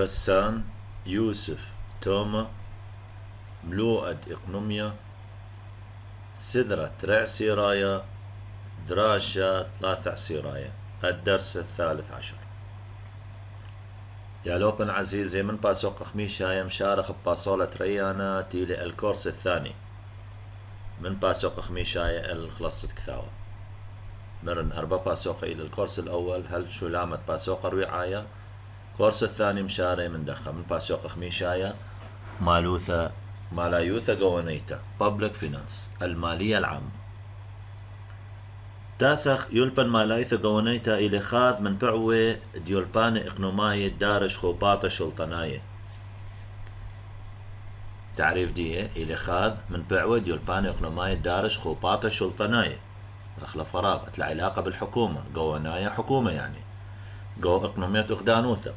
غسان يوسف توما ملوءة إقنوميا سدرة رأسيرايا دراشة 3 عسيرايا. الدرس 13. يا لوبن عزيزي من باسوق خميشة مشارخ بباسولة ريانا تيلي الكورس الثاني من باسوق خميشة الخلصت كثاوة مرن 4 باسوق إلى الكورس الأول هل شو لامت باسوق رعاية كورس الثاني مشاري من دخل من باسوق خميشاية مالوثة مالايوثة قوانيتا Public Finance المالية العامة تاثخ يلبن مالايثة قوانيتا إلى خاذ من بعوة ديولبان إقنوماية دارش خوباطة شلطناية. تعريف دي إلى خاذ من بعوة ديولبان إقنوماية دارش خوباطة شلطناية داخل فراغ العلاقة بالحكومة قواناية حكومة يعني قو إقنومية أخدانوثة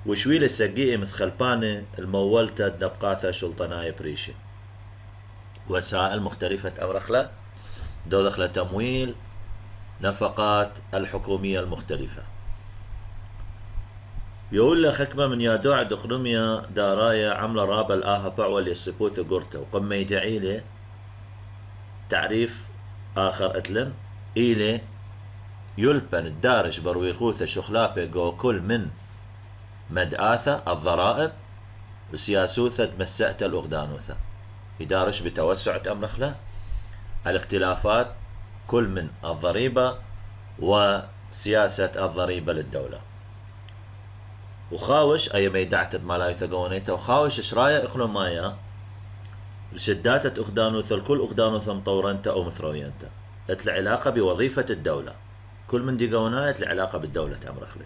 وشويل السقيئة متخلبانة المولتة دبقاثة شلطناية بريشة وسائل مختلفة أمرخلة دو دخل تمويل نفقات الحكومية المختلفة. يقول لك حكمة من يادوع دقنوميا دارايا عملة رابا الآها بعوة ليسيبوث قرطة وقم يدعي له تعريف آخر أتلن إلي يلبن الدارج برويخوثة شخلابة جو كل من مدآثة الضرائب وسياسوثة مسأت الأغدانوثة يدارش بتوسع أمرخلة الاختلافات كل من الضريبة وسياسة الضريبة للدولة وخاوش أي ميدعتت مالايثة قوانيتا وخاوش إشرايا إقلومايا لشداتت أغدانوثة الكل أغدانوثة مطورنتا أو مثروينتا العلاقة بوظيفة الدولة كل من دي قواناية العلاقة بالدولة أمرخلة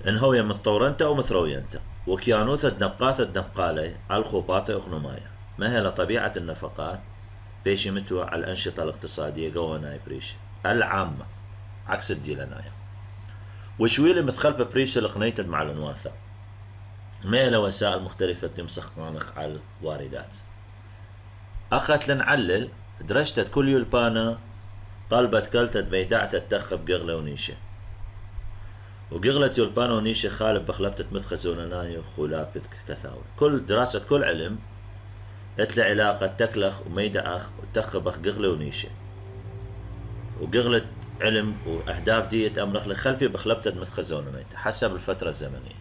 إن هو متطورنتا أو مثروينتا وكيانوثة نبقاثة نبقالي على الخوباطة إقنوماية ما هي لطبيعة النفقات بيشي متوى على الأنشطة الاقتصادية قواناي بريش العامة عكس الديلاناية وشويلي متخلفة بريش لقنيتد مع الانواثة ما هي وسائل مختلفة تمسخ مانخ على الواردات أخت لنعلل درجتت كل يلبانا طلبت كلتت بيدعتت تخب قغلة ونيشة وقغلة يلبانا ونيشة خالب بخلبتت مثخزوناناي وخولابت كثاوي كل دراسة كل علم اتلع علاقة تكلخ وميدعخ وتخبخ قغلة ونيشة وقغلة علم وأهداف ديت أمرخ لخلفي بخلبتت مثخزوناناي حسب الفترة الزمنية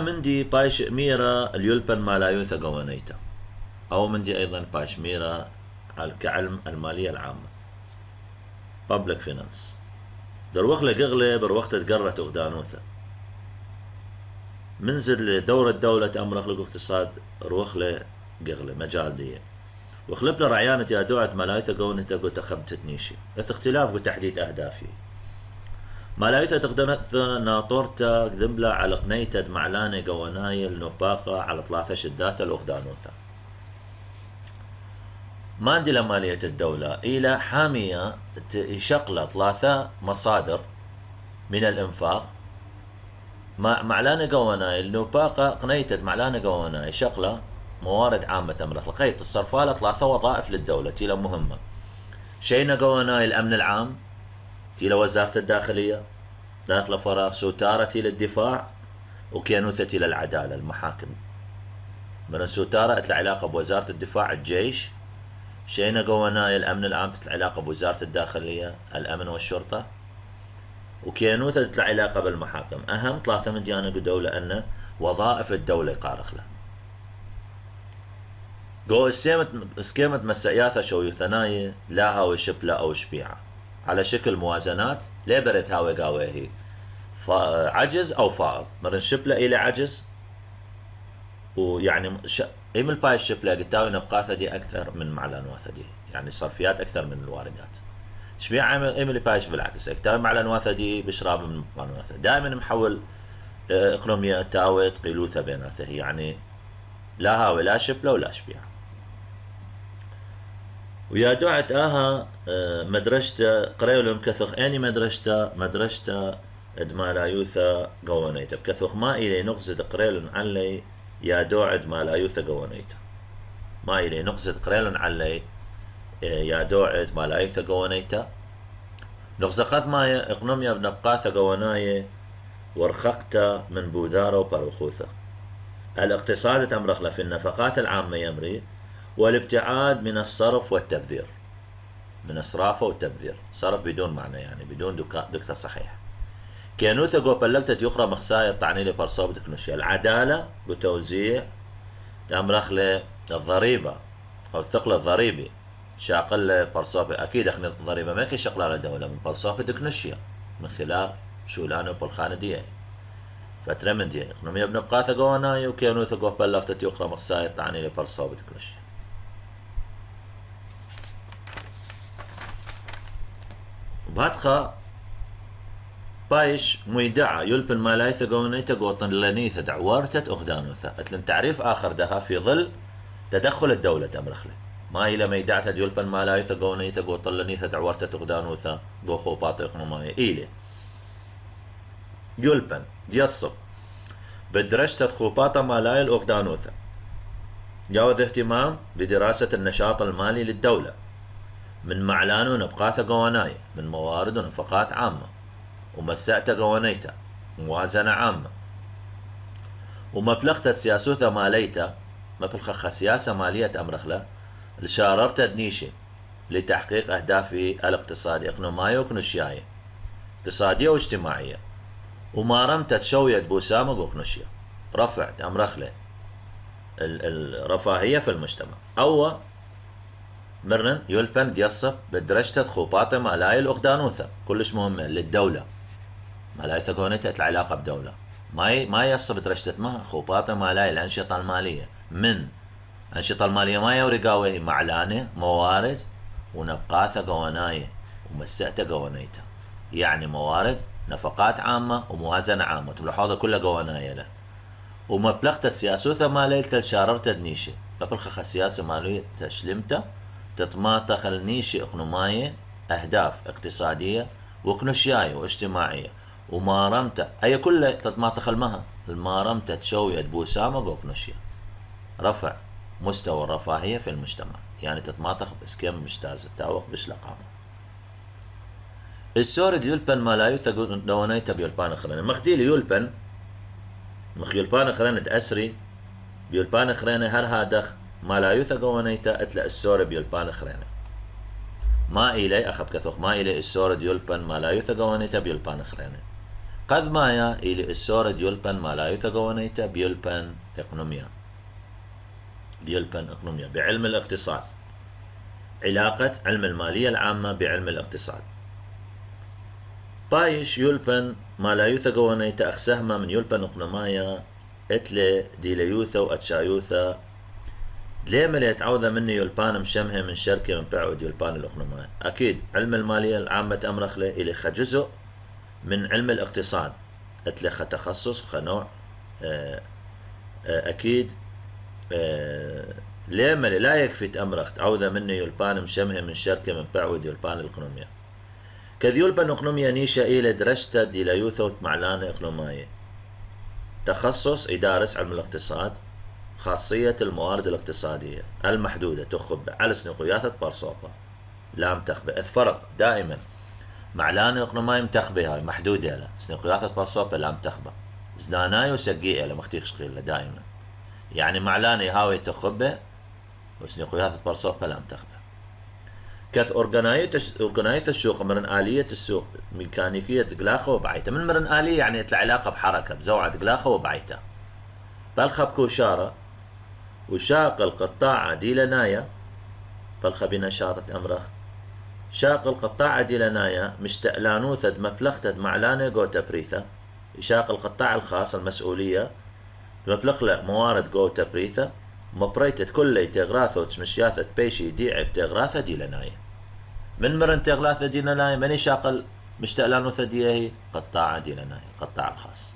مندي بايش ميرا اليلبن مالايوثا قوانيتا أو مندي أيضا بايش ميرا كعلم المالية العامة Public Finance دروخ لقغلة بروخت تقرت أغدانوثا منزل دورة دولة أمرخ اقتصاد روخ لقغلة مجال دي وخلبنا رعيانة يا دوعة مالايوثا قوانيتا قلت خبتت نيشي اختلاف وتحديد أهدافي مالايوثا تقدنت ناطورتا قدملا على قنيتد معلانة قواناي النباقة على 3 شدات الأغدانوثا ما عندي لمالية الدولة إلى حامية يشقل 3 مصادر من الإنفاق معلانة قواناي النباقة قنيتد معلانة قواناي شقلة موارد عامة تمرخ لقيت الصرفالة 3 وظائف للدولة تيلا مهمة شينا قواناي الأمن العام تيلا وزارة الداخلية داخل فراغ سوتارة إلى الدفاع وكيانوثة إلى العدالة المحاكم من سوتارة العلاقة بوزارة الدفاع الجيش شينا قواناي الأمن العام العلاقة بوزارة الداخلية الأمن والشرطة وكيانوثة العلاقة بالمحاكم أهم 3 من ديانة دولة أن وظائف الدولة قارخلة قو اسكيمة مسائياثة شوي ثناية لا هاوي شبلة أو شبيعة على شكل موازنات ليه بريت هاوي قاوي عجز أو فائض مرن شبلة إلى عجز ويعني إيمل باي الشبلة قتاوي نبقاثة دي أكثر من معلنواثة دي يعني صرفيات أكثر من الواردات شبيعة إيمل بايش بالعكس قتاوي معلنواثة دي بشراب من مقانواثة دائما محول إقنومية تاوي قيلوثة بيناثة يعني لا هاوي لا شبلة ولا شبيعة ويا دوعت مدرجته قريولم كثخ اني مدرجته ادمالايوثا قوانيتا بكثخ ما إلي نغزد قريلن علي يا دوعد مالايوثا قوانيتا ما إلي نغزد قريلن علي يا دوعد مالايوثا قوانيتا نغزقت مايا اقنوميا بنبقاثة قواناية ورخقتا من بوذارة وباروخوثة. الاقتصاد تمرخلة في النفقات العامة يمري، والابتعاد من الصرف والتبذير، من الصرافة والتبذير، صرف بدون معنى يعني بدون دكتة صحيح. كيانوثا جو بلغتت يقرأ مخسايا الطعنيلة برصوب تكنوشيا. العدالة وتوزيع تمرخلة الضريبة أو الثقل الضريبي شاقل برصوب أكيد اخنا الضريبة ما كي شقل على دولة من برصوب تكنوشيا من خلال شولانو بالخانة دي فترمن دي اقنومية بنبقاثة قواناي وكيانوثا جو بلغتت يقرأ مخسايا الطعنيلة برصوب تكنوشيا. بهاتخا بايش ميدعة يلبن مالايثا قونيتا قوطن لنيثا دعوارتت أخدانوثا أتلن تعريف آخر دها في ظل تدخل الدولة أمرخلة ما إلى ميدعة يلبن مالايثا قونيتا قوطن لنيثا دعوارتت أخدانوثا قوخو باطي إقنومايا إيلي يلبن ديصب بدرجة خوباتا مالاي الأخدانوثا جاوز اهتمام بدراسة النشاط المالي للدولة من معلان ونبقاث قواناي من موارد ونفقات عامة ومسأت قوانيتا موازنة عامة ومبلغت سياسوثة ماليتا مبلغ سياسة مالية أمرخلة لشاررت دنيشي لتحقيق أهداف الاقتصاد اقنوماية وكنوشياية اقتصادية واجتماعية وما رمتت شوية بوسامة وكنوشيا رفعت أمرخلة الرفاهية في المجتمع أو مرن يلبن ديصب بدرجة خوباطة مالاي الأخدانوثة كلش مهمة للدولة مالاي ثقونيتا العلاقة بدولة ما يصب درجة ما خوباطة مالاي الأنشطة المالية من أنشطة المالية ما يورقاوي معلانة موارد ونبقاثة قواناية ومسأتة قوانيتا يعني موارد نفقات عامة وموازنة عامة تبلحوظة كلها قواناية له ومبلغت السياسوثة مالي تشاررت دنيشي مبلغ السياسة مالية تشلمته تطماطخ النيشي اقنوماية أهداف اقتصادية وكنوشياية واجتماعية ومارمته أي كل تطماطخ المارمته تشوية بوسامة وكنوشيا رفع مستوى الرفاهية في المجتمع يعني تطماطخ بسكيم مجتازة تاوخ بشلقامة السورد يلبن مالايو ثقون دوانيتا بيلبان اخرين مخديل يلبن مخ يلبان اخرين تأسري بيلبان اخرين هر هادخ مالايو ثقونيتا اتلا السورد بيلبان اخرين ما إلي أخب كثوخ ما إلي السورد يلبن مالايو ثقونيتا بيلبان اخرين قد مايا إلي السورد يلبن مالايو ثقونيتا بيلبن اقنوميا بعلم الاقتصاد علاقة علم المالية العامة بعلم الاقتصاد بايش يلبن مالايوثا قوانيتا أخسهما من يلبن اقنومايا اتلي ديليوثا واتشايوثا ليما اللي يتعوذا مني يلبان مشمها من شركة من بعود يلبان الاقنومايا أكيد علم المالية العامة أمرخلة إلي جزء من علم الاقتصاد اتلي تخصص خنوع أكيد ليما لا يكفي تأمرخ تعوذا مني يلبان مشمها من شركة من بعود يلبان الاقنوميا كذيولبن اقنوميا نيشا إلى درجة ديلايوثا معلانة اقنوماية تخصص إدارس علم الاقتصاد خاصية الموارد الاقتصادية المحدودة تخب على سنقياثة برصوبة لام تخبئ الفرق دائما معلانة اقنوماية متخبئ هاي محدودة له سنقياثة برصوبة لام تخبئ زناناي وسقيئة لمختيخ شقيلة دائما يعني معلانة هاوي تخبئ وسنقياثة برصوبة لام تخبئ كث أورجناية السوق مرن آلية السوق ميكانيكية دقلاخة وبعيتها من مرن آلية يعني العلاقة بحركة بزوعة دقلاخة وبعيتها بالخب كوشارة وشاق القطاع ديلنايا بالخ بنشاطة أمرخ شاق القطاع ديلنايا مشتألانوثد مبلغتد معلانة قوتا بريثا شاق القطاع الخاص المسؤولية مبلغ موارد قوتا بريثا مبريتت كل تغراثة وتمشياثة بيشي ديع بتغراثة ديلنايا من مرن تغلاثة ديلنايا مني شاقل مشتألانو ثديه قطاع ديلنايا القطاع الخاص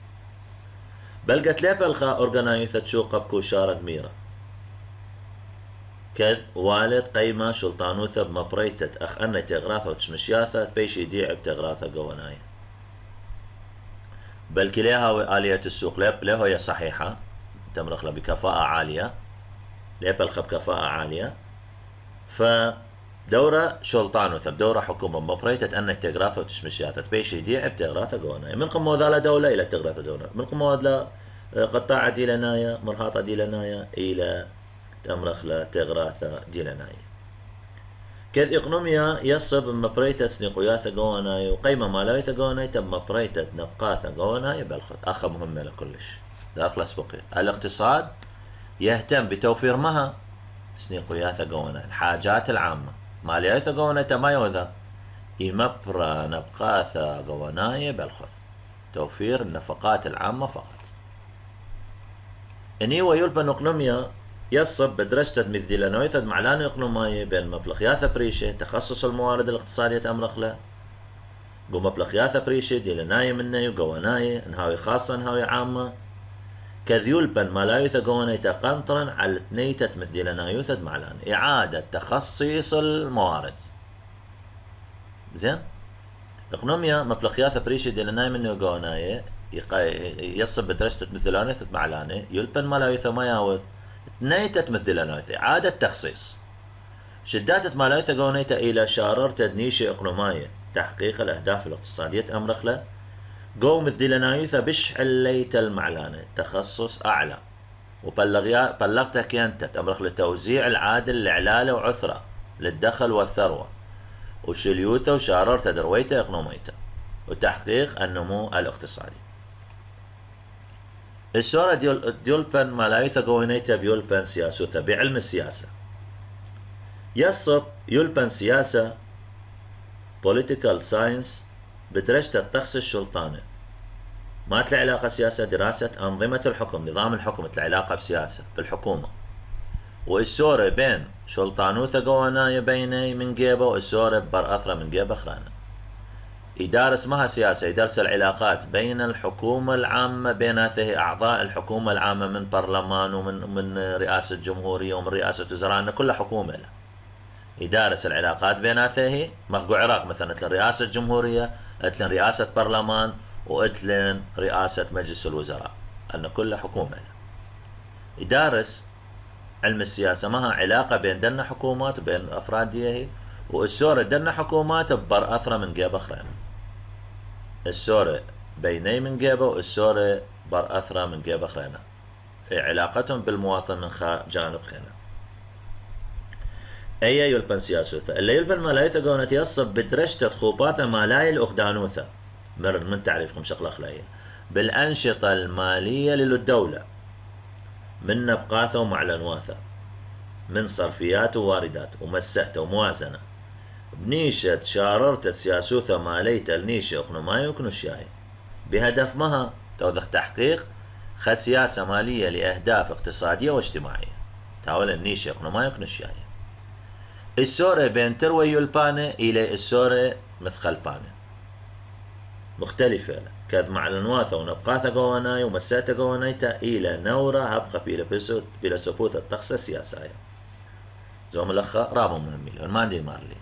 بلقت لي بلخا أورجنايثة تشوق بكوشارة ميرة كذ والد قيمة شلطانوثة بمبريتت أخ أن تغراثة وتمشياثة بيشي ديع بتغراثة قوانايا بلكي ليها وآلية السوق ليه هي صحيحة تمرخ بكفاءة عالية ليبلخ بكفاءة عالية ف دورة شلطانوثة بدورة حكومة مبريتة أنك تقراثة وتشمشياتة بيشي ديع بتقراثة قوانا من قمو ذا دولة إلى تقراثة دولة من قمو ذا قطاعة ديلنايا مرهاطة ديلنايا إلى تمرخلة تغراثة ديلنايا كذ إقنوميا يصب مبريتة سنقوياثة قواناي وقيمة مالايثة قواناي تم مبريتة نبقاثة قواناي بالخط أخا مهمة لكلش داخل أسبقية الاقتصاد يهتم بتوفير مها سنقوياثة قواناي الحاجات العامة ماليايثة قواناي تما يوذا يمبرا نبقاثة قواناي بالخط توفير النفقات العامة فقط إني ويلبن إقنوميا يصب بدرجة مذدلانويثة معلان إقنوماية بين مبلغياثة بريشة تخصص الموارد الاقتصادية أمرخلة قو مبلغياثة بريشة ديلناية مني وقواناية انهاوي خاصة انهاوي عامة كذيولبن مالايوثة قواناية قنطرا على تنيتة مذدلانايوثة معلان إعادة تخصيص الموارد زين إقنوميا مبلغياثة بريشة ديلناية مني وقواناية يصب بدرجة مذدلانويثة معلانة يلبن مالايوثة ما ياوذ تنيتة مثدلانويثة إعادة تخصيص شداتة مالايثة قونيتا إلى شارر تدنيشة إقنوماية تحقيق الأهداف الاقتصادية أمرخلة قو مثدلانويثة بش عليت المعلانة تخصص أعلى وبلغتها كينتت أمرخلة توزيع العادل الإعلالة وعثرة للدخل والثروة وشليوثة وشارر تدرويتا إقنوميتا وتحقيق النمو الاقتصادي الشورة ديولبن مالايثة قوينيتا بيولبن سياسوثة بعلم السياسة يصب يولبن سياسة political science بدرجة التخصص الشلطانة ما تلي علاقة سياسة دراسة أنظمة الحكم نظام الحكم تلي علاقة بسياسة بالحكومة والسورة بين شلطانوثة قوانايا بيني من جيبه والسورة بر أثرة من جيبه خرانا يدارس مها سياسة يدرس العلاقات بين الحكومة العامة بين هذه أعضاء الحكومة العامة من برلمان ومن رئاسة جمهورية ومن رئاسة وزراء كلها حكومة له يدارس العلاقات بين هذه مخقو عراق مثلا اتلن رئاسة جمهورية اتلن رئاسة برلمان واتلن رئاسة مجلس الوزراء أن كلها حكومة له يدارس علم السياسة مها علاقة بين دنا حكومات وبين أفراد ديه والسورة دنا حكومات ببر أثرة من جيبه خرينا السورة بيني من جيبه والسورة بر أثرة من جيبه خرينا علاقتهم بالمواطن من جانب خينا أي يلبن سياسوثة اللي يلبن مالايثة قونت يصب بدرجة خوبات مالاي الأخدانوثة من تعريفكم شغلة أخلاقية بالأنشطة المالية للدولة من نبقاثة ومعلنواثة من صرفيات وواردات ومسأته وموازنة بنيشة شاررت سياسوثة مالية النيشة اقنوماي وكنوشياي بهدف مها توضح تحقيق سياسة مالية لأهداف اقتصادية واجتماعية تاول النيشة اقنوماي وكنوشياي السورة بين تروي يلبانة إلى السورة مثخل بانة مختلفة كذ معلنواثة ونبقاثة قواناي ومسأته قوانايتا إلى نورة هبقى بلا سبوثة التخصة سياسية زوم الأخ رابو مهمين ما عندي مارلي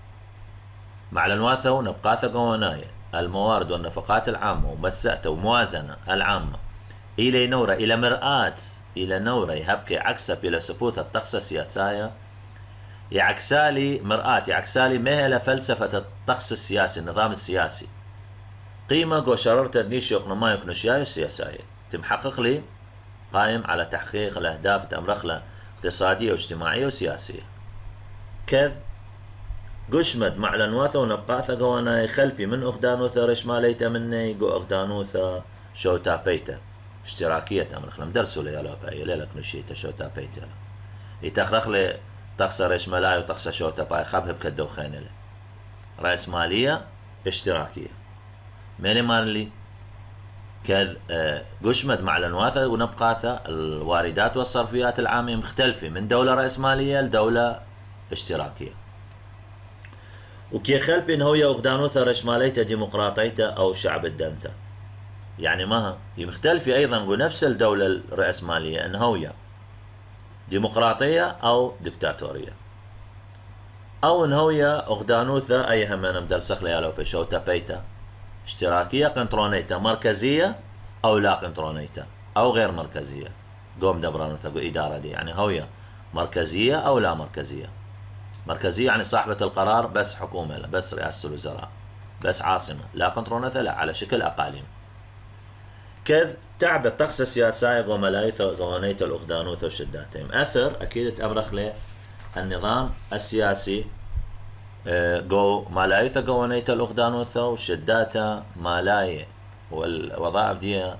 معلنواثة ونبقاثة قواناي الموارد والنفقات العامة ومسأته وموازنة العامة إلى نورة إلى مرآة إلى نورة يهبكي عكسة بلا سبوثة التخصة سياسية يعكسالي مرآة يعكسالي مهلة فلسفة التخصص السياسي النظام السياسي قيمة قو شررت النيشي اقنوماي وكنوشياي السياسية تمحقق لي قائم على تحقيق الأهداف تأمرخلة اقتصادية واجتماعية وسياسية كذ قشمد معلنواثة ونبقاثة قوانا خلبي من أخدانوثة رشماليتا مني قو أخدانوثة شوتا بيتا اشتراكية تأمرخلة مدرسوا لي يلا باي ليلة كنوشيتا شوتا بيتا يتخرخ لي تخسى رشمالاي وتخسى شوتا باي خبه بكدو خيني لي رأس مالية اشتراكية ميلي مارلي كذ قشمد معلنواثة ونبقاثة الواردات والصرفيات العامة مختلفة من دولة رأسمالية لدولة اشتراكية وكي خلبي انه هي اغدانوثة رشماليتا ديمقراطيتا او شعب الدنتا يعني ماها هي مختلفة ايضا ونفس الدولة الرأسمالية انه هي ديمقراطية او ديكتاتورية او انه هي اغدانوثة اي همنا مدرسخ ليالو بشوتا بيتا اشتراكية قنطرونيتا مركزية او لا قنطرونيتا او غير مركزية قوم دبرانوثة إدارة دي يعني هوية مركزية او لا مركزية مركزية يعني صاحبة القرار بس حكومة، لا بس رئاسة الوزراء، بس عاصمة، لا قنطرونة، لا على شكل أقاليم. كذ تعبت تقصى السياسة وملايث غوانيت الأخدانوث وشداتهم أثر أكيد تأمرخ له النظام السياسي جو مالايث غوانيت الأخدانوث وشداته مالاي والوظائف دي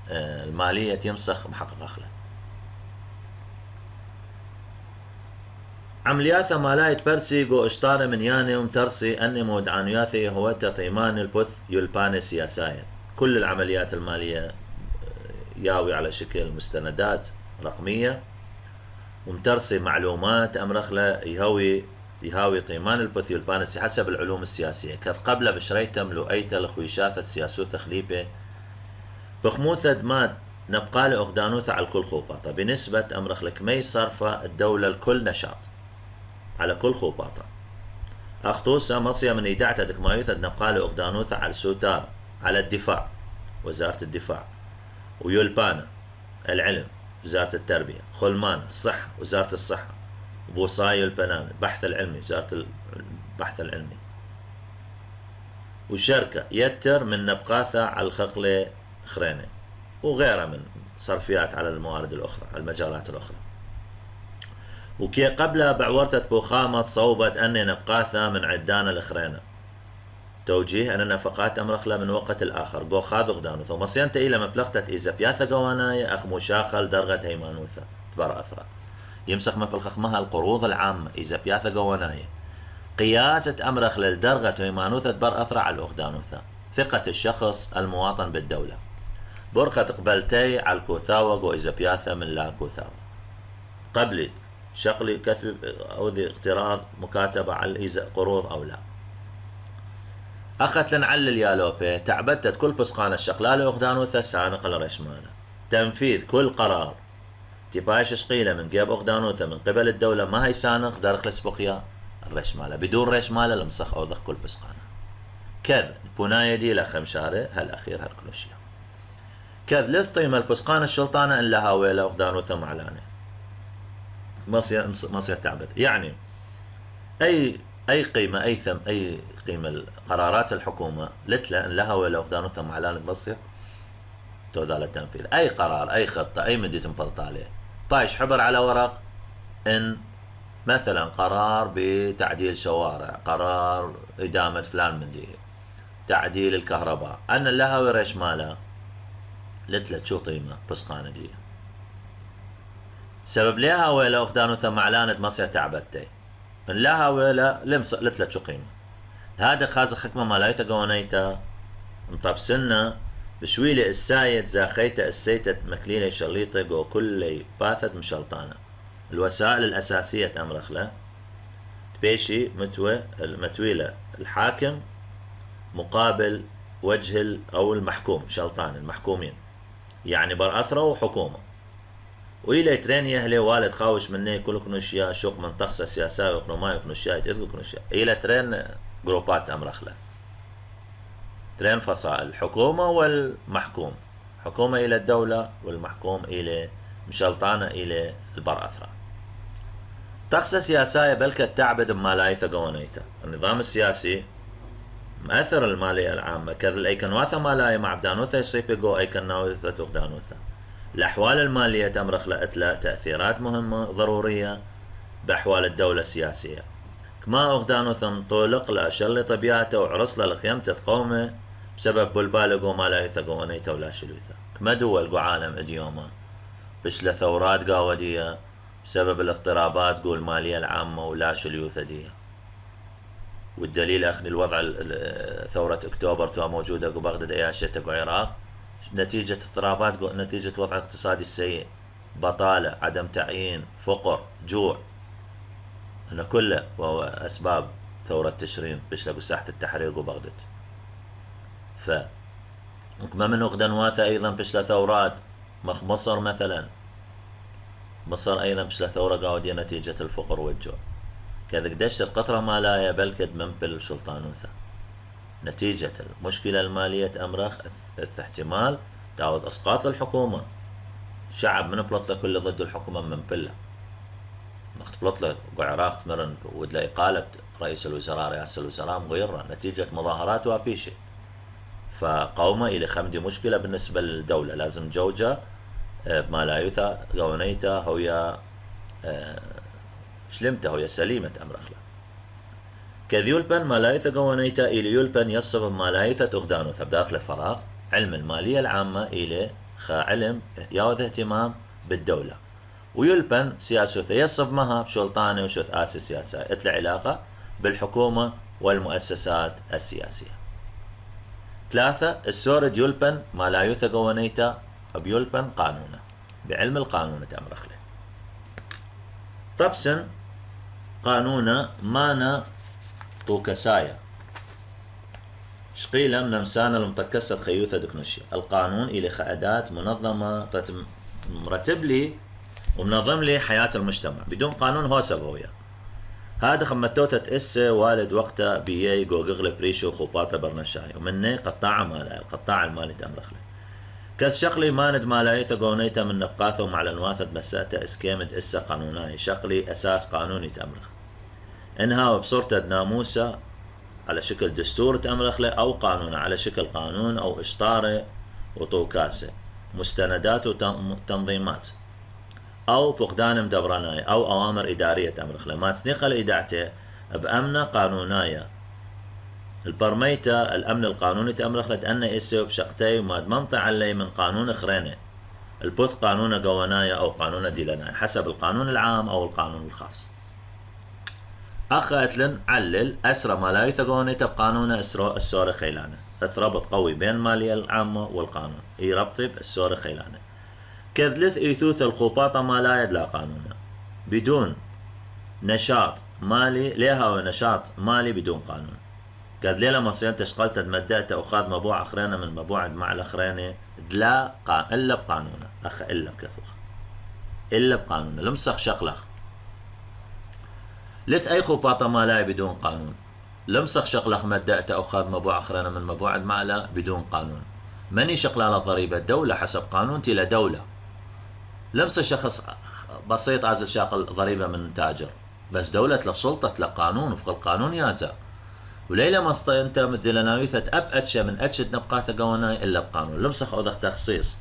المالية يمسخ محقق أخله عمليات مالايت برسي جو اشتار من ياني ومترسي أني مودعانياثي هو تطيمان البث يلباني سياسايا. كل العمليات المالية ياوي على شكل مستندات رقمية ومترسي معلومات أمرخلة يهاوي طيمان البث يلباني حسب العلوم السياسية كذ قبل بشريتم لؤيت لخويشاثة سياسوثة خليبة بخموثة ماد نبقى لأخدانوثة على كل خوباطة بنسبة أمرخلك مي صرفة الدولة لكل نشاط على كل خوباطة أخطوسة مصية من إيداعتها دكمايوثة نبقى لأخدانوثة على السوتار على الدفاع وزارة الدفاع ويلبانا العلم وزارة التربية خلمان الصحة وزارة الصحة بوصاي البنان البحث العلمي وزارة البحث العلمي وشركة يتر من نبقاثة على الخقلة خرينة وغيرها من صرفيات على الموارد الأخرى المجالات الأخرى وكي قبلها بعورتة بوخامة صوبت أني نبقاثة من عدان الخرينة توجيه أن النفقات أمرخلة من وقت الآخر جو خاذ غدانوثة ومصيانت إلى مبلغتة إذا بياثة قواناية أخ مشاخل درغة هيمانوثة تبار أثرى يمسخ مبلغ القروض العامة إذا بياثة قواناية قياسة أمرخلة لدرغة هيمانوثة تبار أثرى على الأخدانوثة ثقة الشخص المواطن بالدولة برخة قبلتي على الكوثاوة جو إذا بياثة من لا كوثاوة قبلت شغلي كتب أو ذي اقتراض مكاتبة على إذا قروض أو لا أخت لنعلل يا لوبي تعبدت كل بسقان الشقلالة أخدانوثة سانق الرشمالة تنفيذ كل قرار تبايش شقيلة من جيب أخدانوثة من قبل الدولة ما هي سانق دارخ لسبقيا الرشمالة بدون رشمالة لمسخ أوضخ كل بسقانة كذ البناية دي لخمشارة هالأخير هالكلوشيا كذ لثطيم البسقان الشلطانة إن لها ويلة أخدانوثة معلانة مصير تعبد يعني أي قيمة أي قيمة قرارات الحكومة لتلا إن لها ولا أخدانوثة معلانة مصير توذال التنفيذ أي قرار أي خطة أي مدي تنبضت عليه بايش حبر على ورق إن مثلا قرار بتعديل شوارع قرار إدامة فلان من دي تعديل الكهرباء أن لها ورش مالا لتلا شو قيمة بسقانة دي سبب ليها ولا أخدانوثة معلانة مصير تعبدتي إن لها ولا لتلا شو قيمة هذا خاز خكمة مالايتا قوانيتا مطبسلنا بشويلة السايد زاخيتا السيتة مكليلة شليطة جو كل باثت مشلطانة الوسائل الأساسية أمرخلة تبيشي متويلة الحاكم مقابل وجه أو المحكوم شلطان المحكومين يعني بر أثرة وحكومة وإلى ترين يهلي والد خاوش مني كل كنوشيا شوق من تخص السياسة وإقنوماي وكنوشيا يتركوا كنوشيا إلى ترين جروبات أمرخلة ترين فصائل الحكومة والمحكوم حكومة إلى الدولة والمحكوم إلى مشلطانة إلى البر أثرة تخص سياسة بلك التعبد بمالايثة قوانيته النظام السياسي مأثر المالية العامة كذا الأيكنواثة مالاي مع بدانوثة يصيبقو أيكنواثة تغدانوثة الأحوال المالية تمرخ لأتلا تأثيرات مهمة ضرورية بأحوال الدولة السياسية كما أغدانوثة مطولق لأشل طبيعته وعرص للخيمة قومه بسبب بالبالغو مالايثة قوانيته ولا شلوثة كما دول عالم إديوما بشل ثورات قاودية بسبب الاضطرابات قول المالية العامة ولا شلوثة دي والدليل أخذ الوضع ثورة أكتوبر تو موجودة بغداد أياشة بعراق نتيجة اضطرابات نتيجة وضع اقتصادي السيء بطالة عدم تعيين فقر جوع أنا كله وهو أسباب ثورة تشرين بشلق ساحة التحرير بغداد وكما من أخدانواثة أيضا بشلا ثورات مصر مثلا مصر أيضا بشلا ثورة قاودية نتيجة الفقر والجوع كذا قدشت قطرة مالايا بلكد منبل السلطانوثة نتيجة المشكلة المالية أمرخ احتمال تعود أسقاط الحكومة شعب من بلطلة كل ضد الحكومة منبلة مختبلط له عراق تمرن ود له إقالة رئيس الوزراء رئاسة الوزراء مغيرة نتيجة مظاهرات وابيشة. فقومة إلى خمدي مشكلة بالنسبة للدولة لازم جوجة ما لا يثى قونيته هويا شلمته هويا سليمة أمرخلا كذيولبن ما لا يثى قونيته إلى يولبن يصب ما لا يثى تغدانو بداخل فراغ علم المالية العامة إلى علم ياوذ اهتمام بالدولة ويلبن سياسة يصب مها بشلطانة وشوث آسي سياسة اتلع علاقة بالحكومة والمؤسسات السياسية. 3 السورد يلبن ما لا يثق ونيتا بيلبن قانونه بعلم القانون تأمرخله طبسن قانونه مانا طوكسايا شقيلة من أمسانة المتكسة خيوثة دكنشية القانون إلى خأدات منظمة مرتب لي ومنظم لي حياة المجتمع بدون قانون هو سبوية هذا خمتوتة إسا والد وقتها بيي جوجل بريشو خوباتا برنشاي ومني قطاع مالا القطاع المالي تأمرخله كانت شقلي ماند مالايتا قونيتا من نبقاثه مع لنواثة مساتا اسكيمت إسا قانوناي شقلي أساس قانوني تأمرخ إنها بصورة ناموسة على شكل دستور تأمرخله أو قانون على شكل قانون أو إشطارة وطوكاسة مستندات وتنظيمات أو فقدان مدبراناي أو أوامر إدارية تأمرخله ما تسنيق الإداعته بأمنة قانوناية البرميتا الأمن القانوني تأمرخله أن إسيو بشقتي وما ممطع علي من قانون إخرينه البث قانون قوانايا أو قانون ديلاناي حسب القانون العام أو القانون الخاص أخاتلن علل أسرى ما لا يثقونيتا بقانون السوري خيلانه ربط قوي بين المالية العامة والقانون يربطب السوري خيلانه كذلث إيثوث الخوباطة ما لا يدلا قانونا بدون نشاط مالي لها ونشاط مالي بدون قانون قد ليلة مصيان تشقلت مدأت أخذ مبوع أخرين من مبوع مع الأخرين دلا إلا بقانونه أخ إلا بكثوخ إلا بقانونه لمسخ شقلخ لث أي خوباطة ما لا بدون قانون لمسخ شقلخ مدأت أخذ مبوع أخرين من مبوع معلا بدون قانون مني شقل على ضريبة دولة حسب قانون تلا دولة لمس شخص بسيط عزل شاقل ضريبة من تاجر بس دولة له سلطة له قانون وفق القانون يازا وليلة ما انت مثل ناويثة أب أتشا من أتشد نبقاثة قواناي إلا بقانون لمسخ أوضخ تخصيص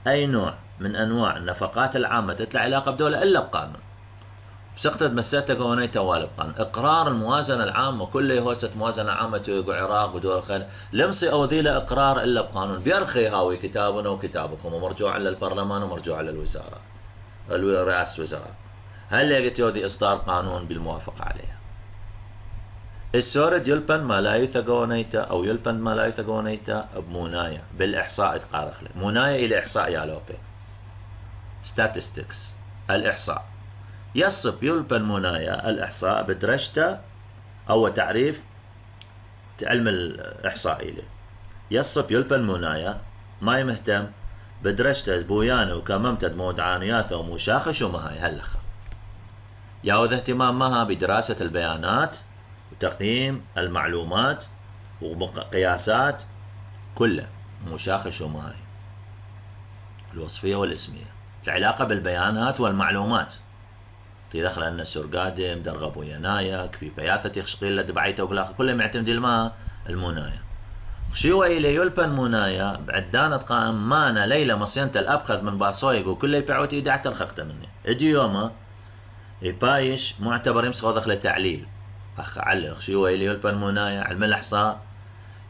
أي نوع من أنواع النفقات العامة تتلع علاقة بدولة إلا بقانون بسقطت مساتة قواناي توالي بقانون إقرار الموازنة العامة كل هوسة موازنة عامة يقع عراق ودول خير لمسي أو ذيله إقرار إلا بقانون بيرخي هاوي كتابنا وكتابكم ومرجوع للبرلمان ومرجوع للوزارة رئاسة الوزراء هل لقيت يوذي إصدار قانون بالموافقة عليها السورد يلبن ما لا يثقونيتا أو يلبن ما لا يثقونيتا بمونايا بالإحصاء تقارخ له مونايا إلى إحصاء يا لوبي statistics الإحصاء يصب يلبن مونايا الإحصاء بدرجته أو تعريف علم الإحصاء إليه يصب يلبن مونايا ما يمهتم بدرجته بويانه وكممتد مودعانياته ومشاخش ومهاي هلخة ياوذ اهتمام مها بدراسة البيانات وتقييم المعلومات وقياسات كلها مشاخش ومهاي الوصفية والاسمية العلاقة بالبيانات والمعلومات تدخل أن السرقادة مدرغب وينايا كفي بياثة يخشقيل لدبعيته وقلاخ كلهم يعتمد الماء المونايا خشيوة إلي يلبن مونايا بعدانة قائم مانا ليلة مصينة الأبخذ من باصويق وكله يبعوت إيداعة الخختة مني اجي يوما يبايش معتبر يمسخ ودخل تعليل أخ علل خشيوة إلي يلبن مونايا علم الإحصاء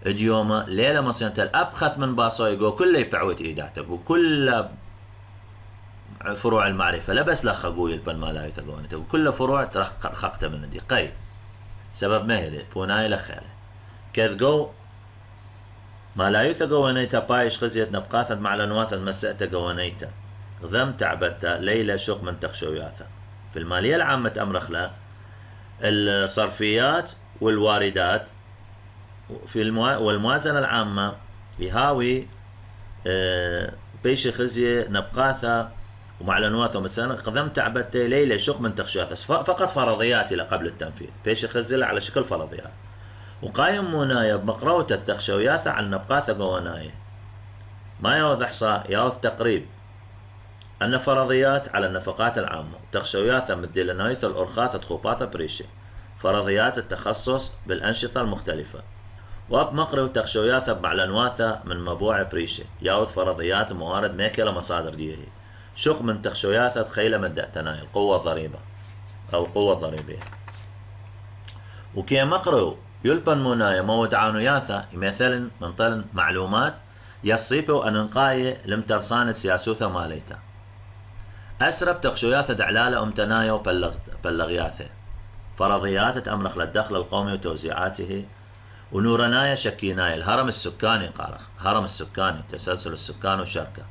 اجي يوما ليلة مصينة الأبخذ من باصويق وكله يبعوت إيداعتك وكل فروع المعرفة لا بس لخ أقول يلبن ما لا يثقونته وكل فروع خختة من دي قي سبب مهلي بوناي لخاله كذقو ما لا يثقونيتا بايش خزيت نبقاثت مع لنواثة مسأت قوانيتا ذم تعبتا ليلة شوق من تخشوياتا في المالية العامة أمرخلا الصرفيات والواردات في والموازنة العامة يهاوي بيش خزية نبقاثة ومع لنواثة مثلا قدم تعبت ليلة شوق من تخشوياتا فقط فرضيات إلى قبل التنفيذ بيش خزية على شكل فرضيات وقايم مونايا بمقروة التخشوياثة على نبقاثة قواناية ما يوضح إحصاء يوضح تقريب أن فرضيات على النفقات العامة تخشويات مديلنايث الأرخاث تخوباتا بريشي فرضيات التخصص بالأنشطة المختلفة واب مقرو تخشويات معلنواثة من مبوع بريشي ياوث فرضيات موارد ميكلة مصادر ديه شق من تخشويات تخيلة مدأتناي القوة الضريبة أو القوة الضريبية وكي مقرو يلبن منايا موت عانوياثة مثلا من طلن معلومات يصيبوا أن نقاية لمترسانة سياسوثة ماليتا أسرب تخشوياثة دعلالة أمتنايا وبلغياثة فرضيات تأمرخ للدخل القومي وتوزيعاته ونورنايا شكينايا الهرم السكاني قارخ هرم السكاني تسلسل السكان والشركة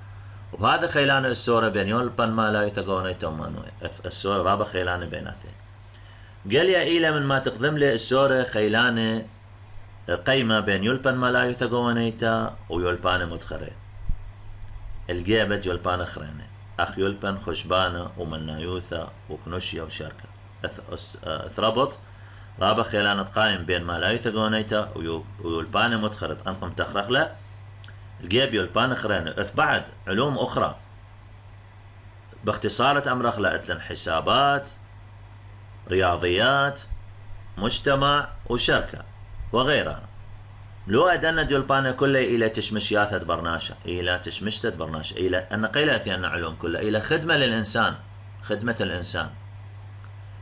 وبهذا خيلان السورة بين يلبن ما لا يتقوني تومانو السورة رابع خيلان بيناثي قال يا إيلا من ما تقدم لي السورة خيلان قيمة بين يلبن ما لا يتقونيتا ويلبان مدخري الجيبت يلبان خرينة أخ يلبن خشبانة ومنايوثة وكنوشيا وشركة ثربط رابع خيلان قائم بين ما لا يتقونيتا ويلبان مدخرت أنتم تخرخلة الجيب يلبان خرينة بعد علوم أخرى باختصارة أمرخ لأتلن حسابات رياضيات مجتمع وشركة وغيرها لو أدنا ديولبانا كله إلى تشمشيات برناشة إلى تشمشتة برناشة إلى أن قيلة أثيان علوم كلها إلى خدمة للإنسان خدمة الإنسان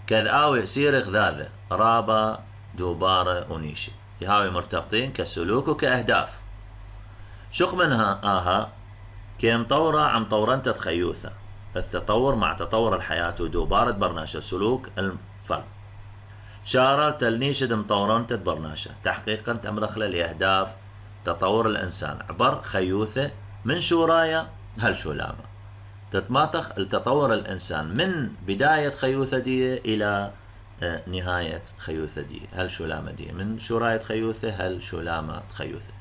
كذ آوي سيرخ ذاذة رابا دوبارة ونيشي يهاوي مرتبطين كسلوك وكأهداف شق منها كي مطورة عم طورنت تخيوثة التطور مع تطور الحياة ودوبارة برناشة سلوك الفرد شارل تلنيشد مطورنت برناشة تحقيقا تمرخلة لأهداف تطور الإنسان عبر خيوثة من شورايا هالشولامة تتماطخ التطور الإنسان من بداية خيوثة دي إلى نهاية خيوثة دي هالشولامة دي من شوراية خيوثة هالشولامة خيوثة